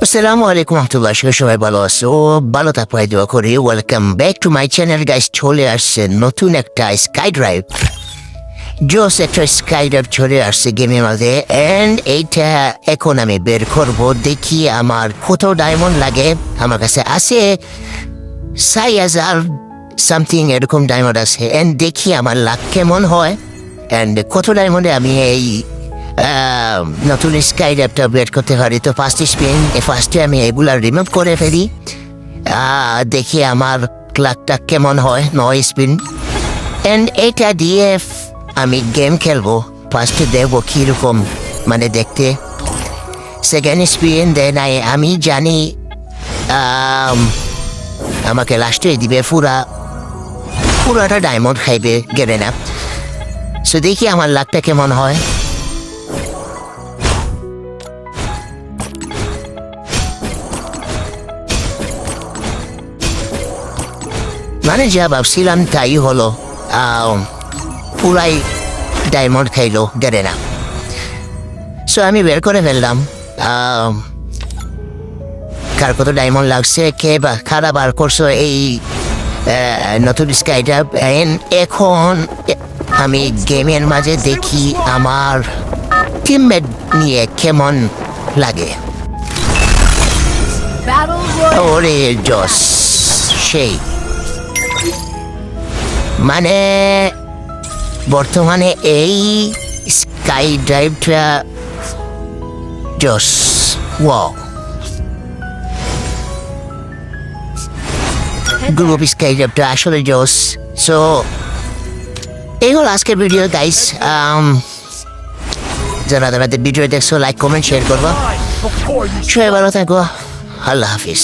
আসসালামু আলাইকুম রহমতুল্লাহ, সবাই ভালো আছো? ভালো থাকো দোয়া করি। Welcome back to my channel guys. চলে আসছে নতুন একটা স্কাই ড্রাইভ, জোস একটা স্কাই ড্রাইভ চলে আসছে গেমের মাঝে। অ্যান্ড এইটা এখন আমি বের করবো, দেখি আমার কত ডায়মন্ড লাগে। আমার কাছে আছে 6,000 সামথিং এরকম ডায়মন্ড আছে। অ্যান্ড দেখি আমার লাক কেমন হয় অ্যান্ড কত ডায়মন্ডে আমি এই নতুন স্কাই ড্রাইভটা বের করতে পারি। তো ফার্স্টে আমি এগুলা রিমুভ করে ফেলি, দেখি আমার ক্লাকটা কেমন হয়। 9 স্পিন অ্যান্ড এইটা দিয়ে আমি গেম খেলবো। ফার্স্টে দেখবো কীরকম মানে দেখতে। সেকেন্ড স্পিন দেন আমি জানি আমাকে লাস্টে দিবে পুরাটা ডায়মন্ড খাইবে গেলে না। সো দেখি আমার লাকটা কেমন হয়। মানে যা ভাবছিলাম তাই হলো, পুরাই ডায়মন্ড খাইলো গেলে না। সো আমি বের করে ফেললাম কার কত ডায়মন্ড লাগছে, কে বা খারাপ বার করছো এই নতুন স্কাইটা। এখন আমি গেমের মাঝে দেখি আমার টিমমেট নিয়ে কেমন লাগে। ওরে জস সেই, মানে বর্তমানে এই স্কাই ড্রাইভটা জস, ওয়াও। গ্রুপ স্কাই ড্রাইভটা আসলে জস। সো এই হলো আজকের ভিডিও গাইস। যারা ভিডিও দেখছো লাইক কমেন্ট শেয়ার করবো। সবাই ভালো থাকো, আল্লাহ হাফিজ।